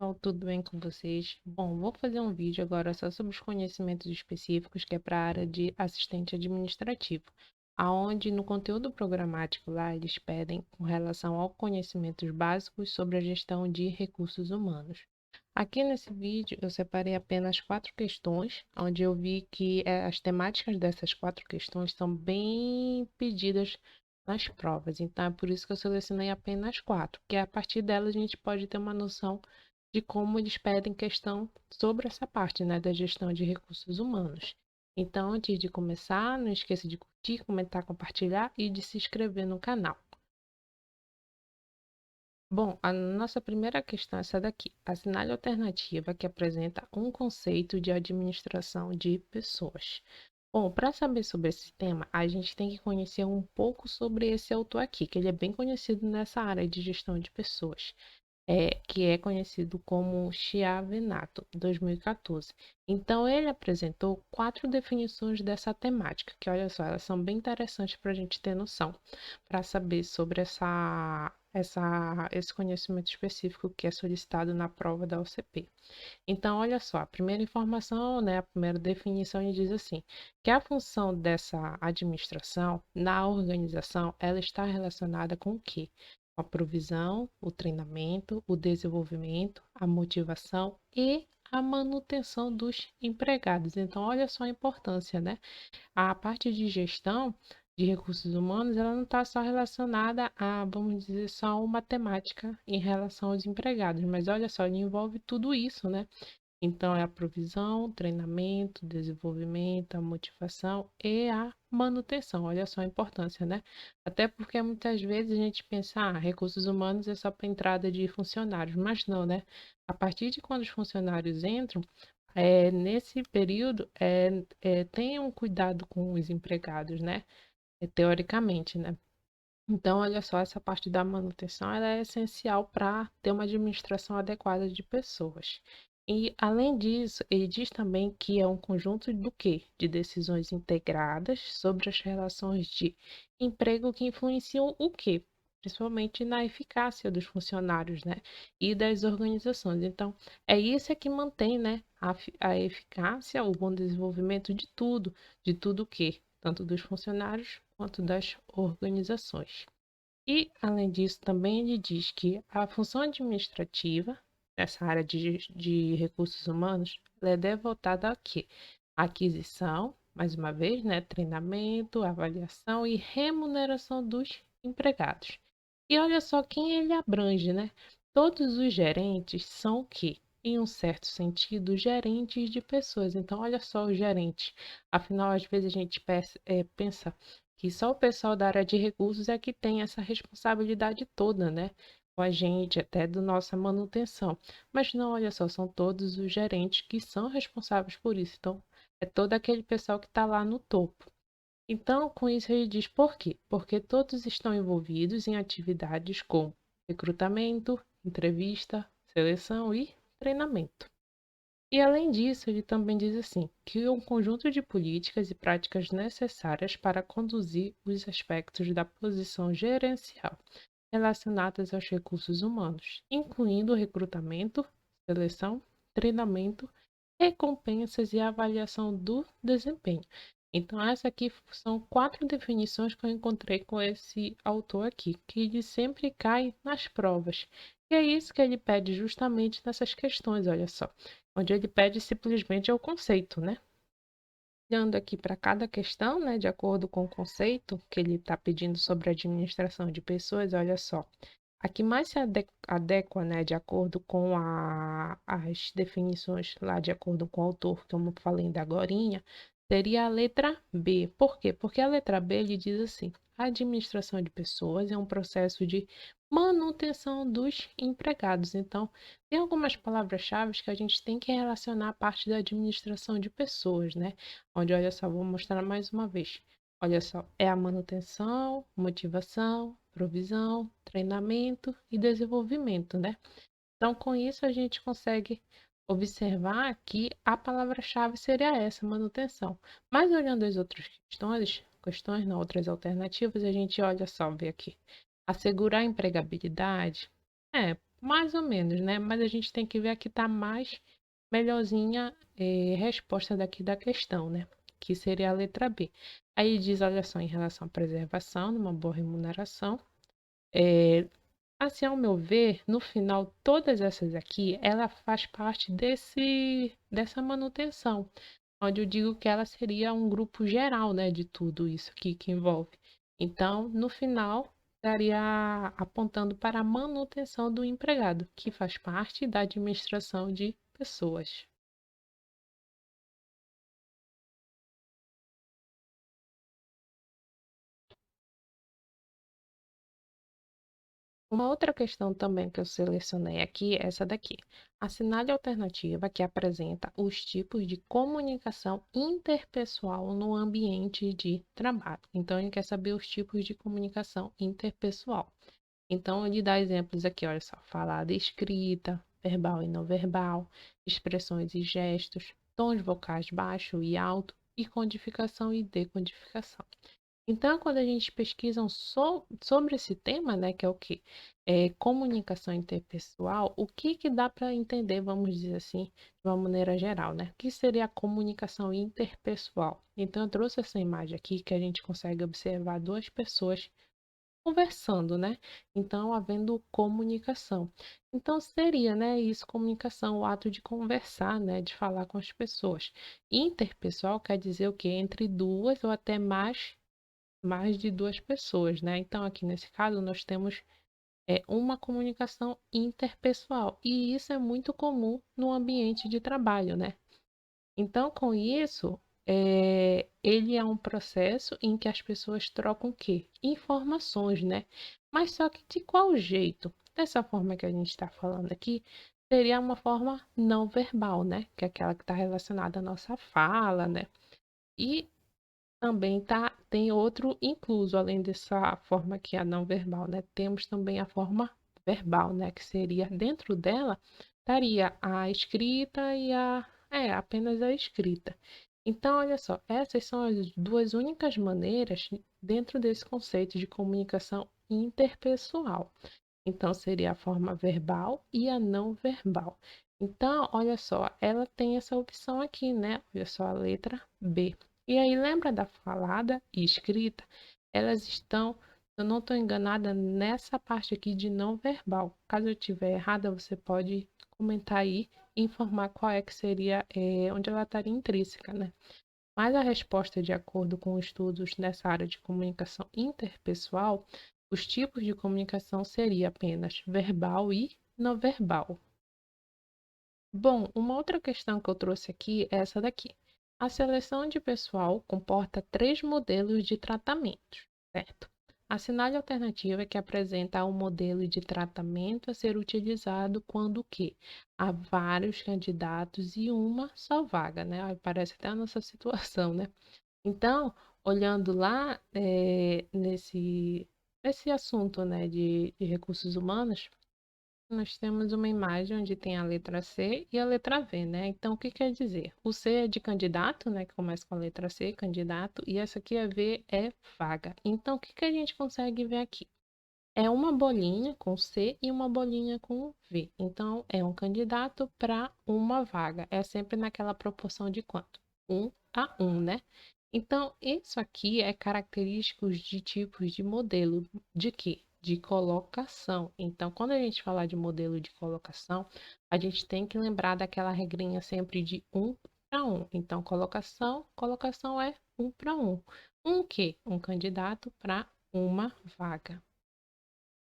pessoal, tudo bem com vocês? Bom, vou fazer um vídeo agora só sobre os conhecimentos específicos que é para a área de assistente administrativo, aonde no conteúdo programático lá eles pedem com relação ao conhecimentos básicos sobre a gestão de recursos humanos. Aqui nesse vídeo eu separei apenas 4 questões, onde eu vi que as temáticas dessas 4 questões são bem pedidas nas provas. Então, é por isso que eu selecionei apenas 4, que a partir delas a gente pode ter uma noção de como eles pedem questão sobre essa parte, né, da gestão de recursos humanos. Então, antes de começar, não esqueça de curtir, comentar, compartilhar e de se inscrever no canal. Bom, a nossa primeira questão é essa daqui. Assinale a alternativa que apresenta um conceito de administração de pessoas. Bom, para saber sobre esse tema, a gente tem que conhecer um pouco sobre esse autor aqui, que ele é bem conhecido nessa área de gestão de pessoas, que é conhecido como Chiavenato, 2014. Então, ele apresentou 4 definições dessa temática, que olha só, elas são bem interessantes para a gente ter noção, para saber sobre esse conhecimento específico que é solicitado na prova da OCP. Então, olha só, a primeira informação, né, a primeira definição, ele diz assim, que a função dessa administração na organização, ela está relacionada com o quê? Com a provisão, o treinamento, o desenvolvimento, a motivação e a manutenção dos empregados. Então, olha só a importância, né? A parte de gestão de recursos humanos, ela não está só relacionada a, vamos dizer, só uma temática em relação aos empregados, mas olha só, ele envolve tudo isso, né? Então, é a provisão, treinamento, desenvolvimento, a motivação e a manutenção. Olha só a importância, né? Até porque muitas vezes a gente pensa, recursos humanos é só para entrada de funcionários, mas não, né? A partir de quando os funcionários entram, nesse período, tenham cuidado com os empregados, né? Teoricamente, né? Então, olha só, essa parte da manutenção ela é essencial para ter uma administração adequada de pessoas. E, além disso, ele diz também que é um conjunto do quê? De decisões integradas sobre as relações de emprego que influenciam o quê? Principalmente na eficácia dos funcionários, né? E das organizações. Então, é isso que mantém, né? A eficácia, o bom desenvolvimento de tudo o quê? Tanto dos funcionários quanto das organizações. E, além disso, também ele diz que a função administrativa, nessa área de recursos humanos, ela é devotada a quê? Aquisição, mais uma vez, né? Treinamento, avaliação e remuneração dos empregados. E olha só quem ele abrange, né? Todos os gerentes são o quê? Em um certo sentido, gerentes de pessoas. Então, olha só o gerente. Afinal, às vezes a gente pensa que só o pessoal da área de recursos é que tem essa responsabilidade toda, né? Com a gente, até da nossa manutenção. Mas não, olha só, são todos os gerentes que são responsáveis por isso. Então, é todo aquele pessoal que está lá no topo. Então, com isso ele diz por quê? Porque todos estão envolvidos em atividades como recrutamento, entrevista, seleção e treinamento. E além disso, ele também diz assim, que é um conjunto de políticas e práticas necessárias para conduzir os aspectos da posição gerencial relacionadas aos recursos humanos, incluindo o recrutamento, seleção, treinamento, recompensas e avaliação do desempenho. Então, essa aqui são 4 definições que eu encontrei com esse autor aqui, que ele sempre cai nas provas. E é isso que ele pede justamente nessas questões, olha só. Onde ele pede simplesmente é o conceito, né? Olhando aqui para cada questão, né, de acordo com o conceito que ele está pedindo sobre a administração de pessoas, olha só. A que mais se adequa, né, de acordo com as definições lá, de acordo com o autor, que eu falei ainda agorinha, seria a letra B. Por quê? Porque a letra B ele diz assim: a administração de pessoas é um processo de manutenção dos empregados. Então, tem algumas palavras-chave que a gente tem que relacionar a parte da administração de pessoas, né? Onde, olha só, vou mostrar mais uma vez. Olha só, é a manutenção, motivação, provisão, treinamento e desenvolvimento, né? Então, com isso, a gente consegue observar que a palavra-chave seria essa, manutenção. Mas olhando as outras questões, não, outras alternativas, a gente olha só, vê aqui. Assegurar a empregabilidade? É, mais ou menos, né? Mas a gente tem que ver aqui tá mais melhorzinha resposta daqui da questão, né? Que seria a letra B. Aí diz, olha só, em relação à preservação, numa boa remuneração. É, assim, ao meu ver, no final, todas essas aqui, ela faz parte dessa manutenção, onde eu digo que ela seria um grupo geral, né, de tudo isso aqui que envolve. Então, no final, estaria apontando para a manutenção do empregado, que faz parte da administração de pessoas. Uma outra questão também que eu selecionei aqui é essa daqui. Assinale a alternativa que apresenta os tipos de comunicação interpessoal no ambiente de trabalho. Então, ele quer saber os tipos de comunicação interpessoal. Então, ele dá exemplos aqui, olha só, falada e escrita, verbal e não verbal, expressões e gestos, tons vocais baixo e alto, e codificação e decodificação. Então, quando a gente pesquisa sobre esse tema, né, que é o quê? É comunicação interpessoal, o que que dá para entender, vamos dizer assim, de uma maneira geral, né? O que seria a comunicação interpessoal? Então, eu trouxe essa imagem aqui que a gente consegue observar duas pessoas conversando, né? Então, havendo comunicação. Então, seria, né, isso, comunicação, o ato de conversar, né, de falar com as pessoas. Interpessoal quer dizer o quê? Entre duas ou até mais de duas pessoas, né? Então, aqui nesse caso, nós temos uma comunicação interpessoal, e isso é muito comum no ambiente de trabalho, né? Então, com isso, ele é um processo em que as pessoas trocam o quê? Informações, né? Mas só que de qual jeito? Dessa forma que a gente está falando aqui, seria uma forma não verbal, né? Que é aquela que está relacionada à nossa fala, né? E também tem outro incluso, além dessa forma que é a não verbal, né? Temos também a forma verbal, né? Que seria dentro dela, estaria a escrita e apenas a escrita. Então, olha só, essas são as duas únicas maneiras dentro desse conceito de comunicação interpessoal. Então, seria a forma verbal e a não verbal. Então, olha só, ela tem essa opção aqui, né? Olha só a letra B. E aí, lembra da falada e escrita? Elas estão, se eu não estou enganada, nessa parte aqui de não verbal. Caso eu estiver errada, você pode comentar aí e informar qual é que seria, onde ela estaria intrínseca, né? Mas a resposta, de acordo com estudos nessa área de comunicação interpessoal, os tipos de comunicação seria apenas verbal e não verbal. Bom, uma outra questão que eu trouxe aqui é essa daqui. A seleção de pessoal comporta três modelos de tratamentos, certo? Assinale a alternativa que apresenta o modelo de tratamento a ser utilizado quando o quê? Há vários candidatos e uma só vaga, né? Aí parece até a nossa situação, né? Então, olhando lá nesse assunto, né, de recursos humanos, nós temos uma imagem onde tem a letra C e a letra V, né? Então, o que quer dizer? O C é de candidato, né, que começa com a letra C, candidato, e essa aqui é V, é vaga. Então, o que que a gente consegue ver aqui? É uma bolinha com C e uma bolinha com V. Então, é um candidato para uma vaga. É sempre naquela proporção de quanto? 1 a 1, né? Então, isso aqui é característicos de tipos de modelo de quê? De colocação. Então, quando a gente falar de modelo de colocação, a gente tem que lembrar daquela regrinha sempre de 1 para 1. Então, colocação é 1 para 1. Um quê? Um candidato para uma vaga.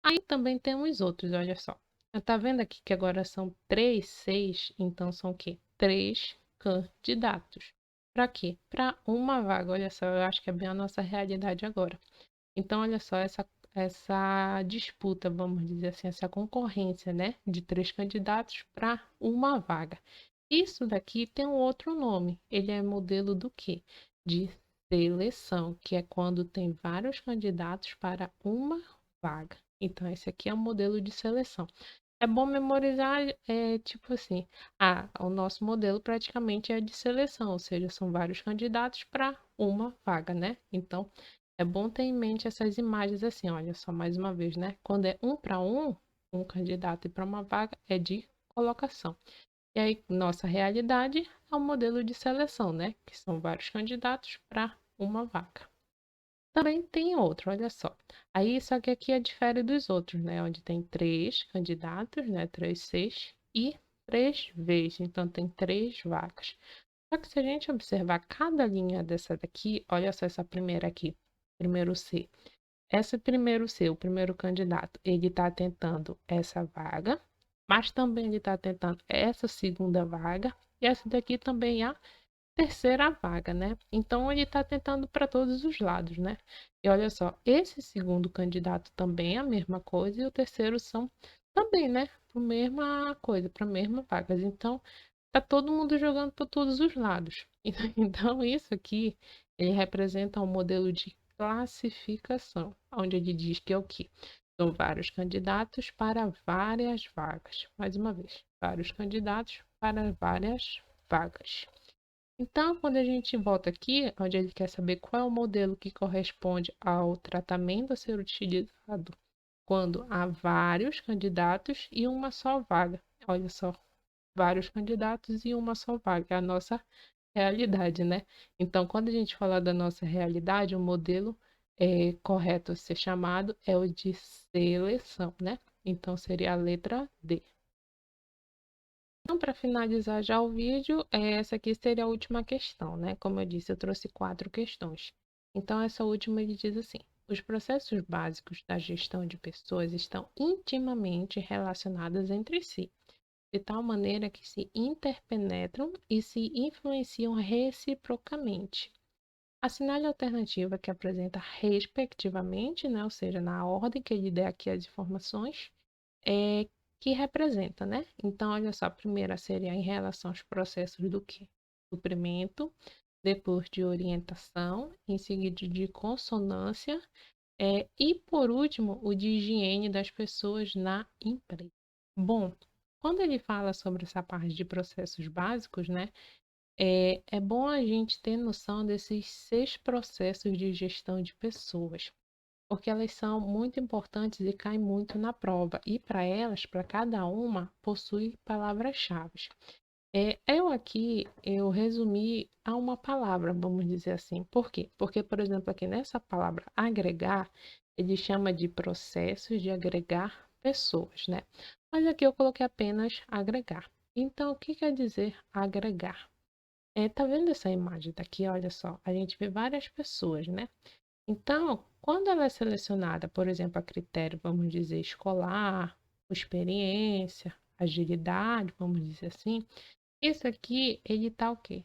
Aí também temos outros, olha só. Tá vendo aqui que agora são 3, 6, então são o quê? 3 candidatos. Para quê? Para uma vaga. Olha só, eu acho que é bem a nossa realidade agora. Então, olha só, essa disputa, vamos dizer assim, essa concorrência, né, de 3 candidatos para uma vaga. Isso daqui tem um outro nome. Ele é modelo do quê? De seleção, que é quando tem vários candidatos para uma vaga. Então, esse aqui é um modelo de seleção. É bom memorizar, tipo assim, o nosso modelo praticamente é de seleção, ou seja, são vários candidatos para uma vaga, né? Então, é bom ter em mente essas imagens assim, olha só, mais uma vez, né? Quando é 1 para 1, um candidato e para uma vaga é de colocação. E aí, nossa realidade é o modelo de seleção, né? Que são vários candidatos para uma vaga. Também tem outro, olha só. Aí, só que aqui difere dos outros, né? Onde tem 3 candidatos, né? 3 Cs e 3 Vs. Então, tem 3 vagas. Só que se a gente observar cada linha dessa daqui, olha só essa primeira aqui, primeiro C. Esse primeiro C, o primeiro candidato, ele está tentando essa vaga, mas também ele está tentando essa segunda vaga, e essa daqui também é a terceira vaga, né? Então ele está tentando para todos os lados, né? E olha só, esse segundo candidato também é a mesma coisa, e o terceiro são também, né? Para a mesma coisa, para a mesma vaga. Então, tá todo mundo jogando para todos os lados. Então, isso aqui, ele representa um modelo de classificação, onde ele diz que é o quê? São vários candidatos para várias vagas. Mais uma vez, vários candidatos para várias vagas. Então, quando a gente volta aqui, onde ele quer saber qual é o modelo que corresponde ao tratamento a ser utilizado quando há vários candidatos e uma só vaga. Olha só, vários candidatos e uma só vaga, é a nossa realidade, né? Então, quando a gente fala da nossa realidade, o modelo correto a ser chamado é o de seleção, né? Então, seria a letra D. Então, para finalizar já o vídeo, essa aqui seria a última questão, né? Como eu disse, eu trouxe 4 questões. Então, essa última ele diz assim: os processos básicos da gestão de pessoas estão intimamente relacionados entre si, de tal maneira que se interpenetram e se influenciam reciprocamente. Assinale a alternativa que apresenta respectivamente, né? Ou seja, na ordem que ele der aqui as informações, é, que representa, né? Então, olha só, a primeira seria em relação aos processos do quê? Suprimento, depois de orientação, em seguida de consonância, e por último, o de higiene das pessoas na empresa. Bom, quando ele fala sobre essa parte de processos básicos, né? É bom a gente ter noção desses 6 processos de gestão de pessoas, porque elas são muito importantes e caem muito na prova. E para elas, para cada uma, possui palavras-chave. Eu aqui, eu resumi a uma palavra, vamos dizer assim. Por quê? Porque, por exemplo, aqui nessa palavra agregar, ele chama de processos de agregar pessoas, né? Mas aqui eu coloquei apenas agregar. Então, o que quer dizer agregar? Tá vendo essa imagem daqui? Olha só, a gente vê várias pessoas, né? Então, quando ela é selecionada, por exemplo, a critério, vamos dizer, escolar, experiência, agilidade, vamos dizer assim, isso aqui, ele tá o quê?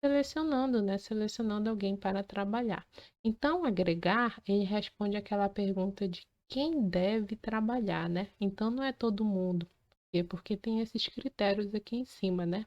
Selecionando, né? Selecionando alguém para trabalhar. Então, agregar, ele responde aquela pergunta de quem deve trabalhar, né? Então, não é todo mundo. Por quê? Porque tem esses critérios aqui em cima, né?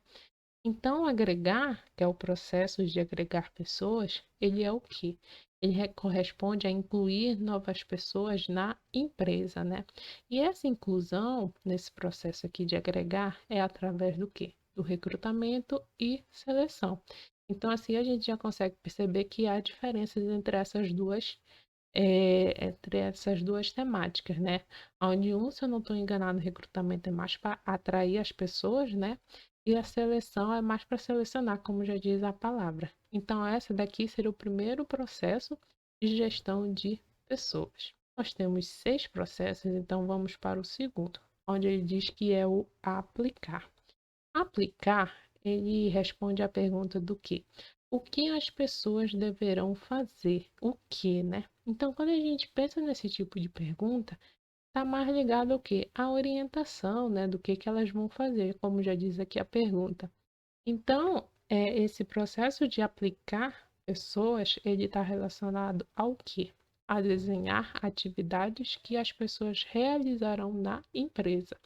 Então, agregar, que é o processo de agregar pessoas, ele é o quê? Ele corresponde a incluir novas pessoas na empresa, né? E essa inclusão, nesse processo aqui de agregar, é através do quê? Do recrutamento e seleção. Então, assim, a gente já consegue perceber que há diferenças entre essas duas temáticas, né? Onde se eu não estou enganado, o recrutamento é mais para atrair as pessoas, né? E a seleção é mais para selecionar, como já diz a palavra. Então, essa daqui seria o primeiro processo de gestão de pessoas. Nós temos 6 processos, então vamos para o segundo, onde ele diz que é o aplicar. Aplicar, ele responde à pergunta do quê? O que as pessoas deverão fazer? O que, né? Então, quando a gente pensa nesse tipo de pergunta, está mais ligado ao quê? À orientação, né? Do que elas vão fazer, como já diz aqui a pergunta. Então, esse processo de aplicar pessoas, ele está relacionado ao quê? A desenhar atividades que as pessoas realizarão na empresa.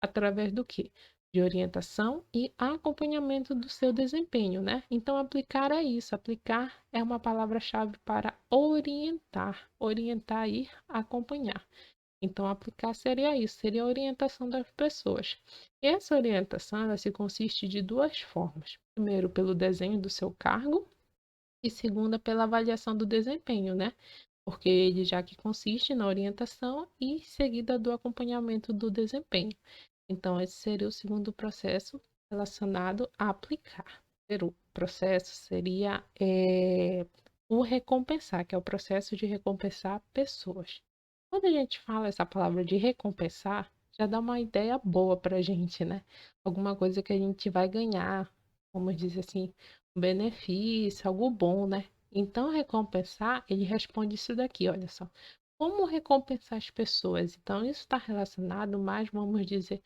Através do quê? De orientação e acompanhamento do seu desempenho, né? Então, aplicar é isso. Aplicar é uma palavra-chave para orientar. Orientar e acompanhar. Então, aplicar seria isso, seria a orientação das pessoas. E essa orientação, ela se consiste de 2 formas. Primeiro, pelo desenho do seu cargo e segunda, pela avaliação do desempenho, né? porque ele já que consiste na orientação e seguida do acompanhamento do desempenho. Então, esse seria o segundo processo relacionado a aplicar. O terceiro processo seria o recompensar, que é o processo de recompensar pessoas. Quando a gente fala essa palavra de recompensar, já dá uma ideia boa para a gente, né? Alguma coisa que a gente vai ganhar, vamos dizer assim, um benefício, algo bom, né? Então, recompensar, ele responde isso daqui, olha só. Como recompensar as pessoas? Então, isso está relacionado mais, vamos dizer,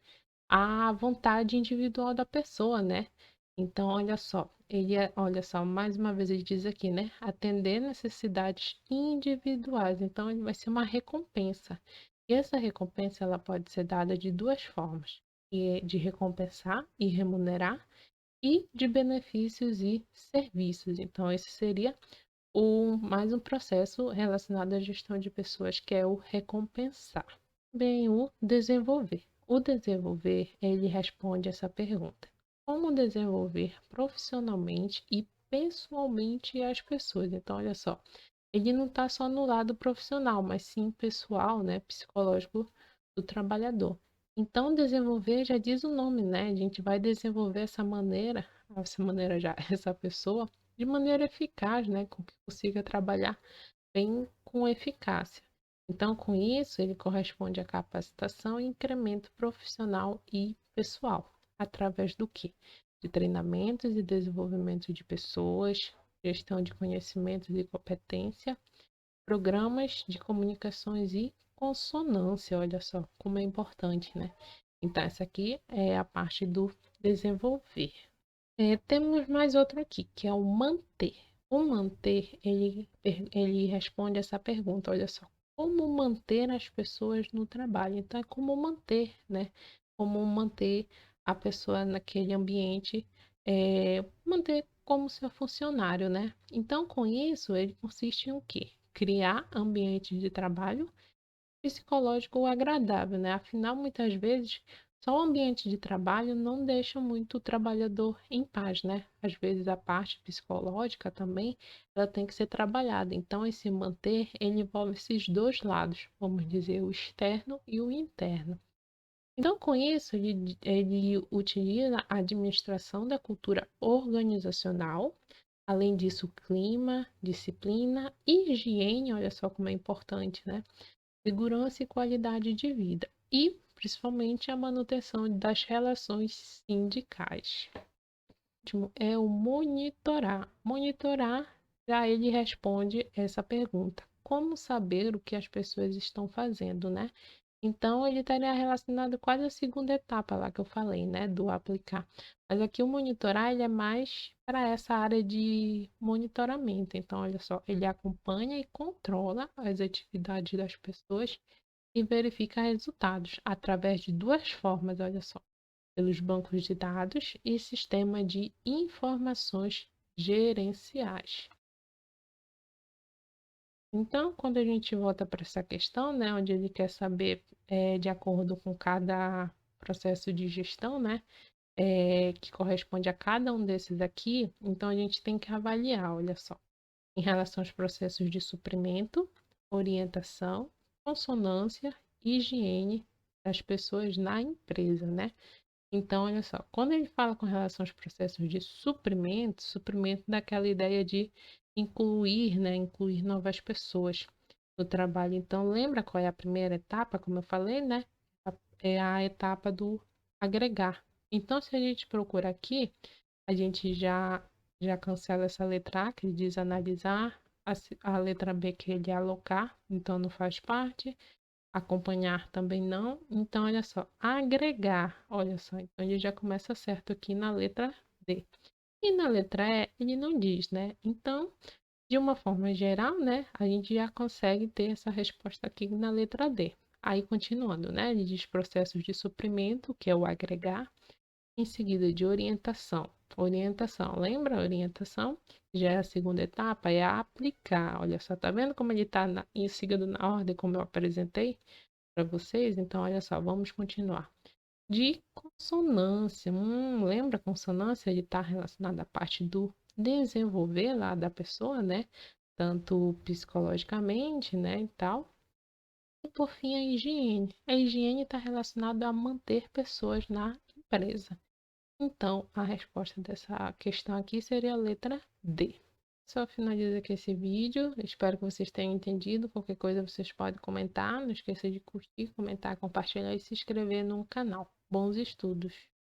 à vontade individual da pessoa, né? Então, olha só, mais uma vez ele diz aqui, né? Atender necessidades individuais. Então, ele vai ser uma recompensa. E essa recompensa, ela pode ser dada de duas formas, que é de recompensar e remunerar, e de benefícios e serviços. Então, esse seria mais um processo relacionado à gestão de pessoas, que é o recompensar. Bem, o desenvolver. O desenvolver, ele responde essa pergunta: como desenvolver profissionalmente e pessoalmente as pessoas? Então, olha só, ele não está só no lado profissional, mas sim pessoal, né, psicológico do trabalhador. Então, desenvolver já diz o nome, né? A gente vai desenvolver essa maneira já, essa pessoa, de maneira eficaz, né? Com que consiga trabalhar bem com eficácia. Então, com isso, ele corresponde à capacitação e incremento profissional e pessoal, através do quê? De treinamentos e desenvolvimento de pessoas, gestão de conhecimentos e competência, programas de comunicações e consonância, olha só como é importante, né? Então, essa aqui é a parte do desenvolver. Temos mais outro aqui, que é o manter. O manter, ele responde essa pergunta, olha só. Como manter as pessoas no trabalho? Então, é como manter, né? Como manter a pessoa naquele ambiente, manter como seu funcionário, né? Então, com isso, ele consiste em o quê? Criar ambientes de trabalho psicológico agradável, né? Afinal, muitas vezes, só o ambiente de trabalho não deixa muito o trabalhador em paz, né? Às vezes a parte psicológica também, ela tem que ser trabalhada. Então, esse manter, ele envolve esses dois lados, vamos dizer, o externo e o interno. Então, com isso, ele utiliza a administração da cultura organizacional, além disso, clima, disciplina, higiene, olha só como é importante, né? Segurança e qualidade de vida, e principalmente a manutenção das relações sindicais. O último é o monitorar. Monitorar, já ele responde essa pergunta: como saber o que as pessoas estão fazendo, né? Então, ele estaria relacionado quase à segunda etapa lá que eu falei, né, do aplicar. Mas aqui o monitorar, ele é mais para essa área de monitoramento. Então, olha só, ele acompanha e controla as atividades das pessoas e verifica resultados através de duas formas, olha só, pelos bancos de dados e sistema de informações gerenciais. Então, quando a gente volta para essa questão, né, onde ele quer saber, de acordo com cada processo de gestão, né, que corresponde a cada um desses aqui, então a gente tem que avaliar, olha só, em relação aos processos de suprimento, orientação, consonância, higiene das pessoas na empresa, né? Então, olha só, quando ele fala com relação aos processos de suprimento, suprimento daquela ideia de incluir, né, incluir novas pessoas no trabalho. Então, lembra qual é a primeira etapa, como eu falei, né? É a etapa do agregar. Então, se a gente procura aqui, a gente já cancela essa letra A, que ele diz analisar, a letra B, que ele é alocar, então não faz parte. Acompanhar também não. Então, olha só, agregar, olha só, então ele já começa certo aqui na letra D. E na letra E, ele não diz, né? Então, de uma forma geral, né, a gente já consegue ter essa resposta aqui na letra D. Aí, continuando, né, ele diz processos de suprimento, que é o agregar, em seguida de orientação. Orientação, lembra? Orientação já é a segunda etapa, é aplicar. Olha só, tá vendo como ele está em seguida na ordem como eu apresentei para vocês? Então, olha só, vamos continuar. De consonância. Lembra a consonância? Ele está relacionado à parte do desenvolver lá da pessoa, né? tanto psicologicamente, né, e tal. E por fim, a higiene. A higiene está relacionada a manter pessoas na empresa. Então, a resposta dessa questão aqui seria a letra D. Só finalizo aqui esse vídeo. Espero que vocês tenham entendido. Qualquer coisa vocês podem comentar. Não esqueça de curtir, comentar, compartilhar e se inscrever no canal. Bons estudos!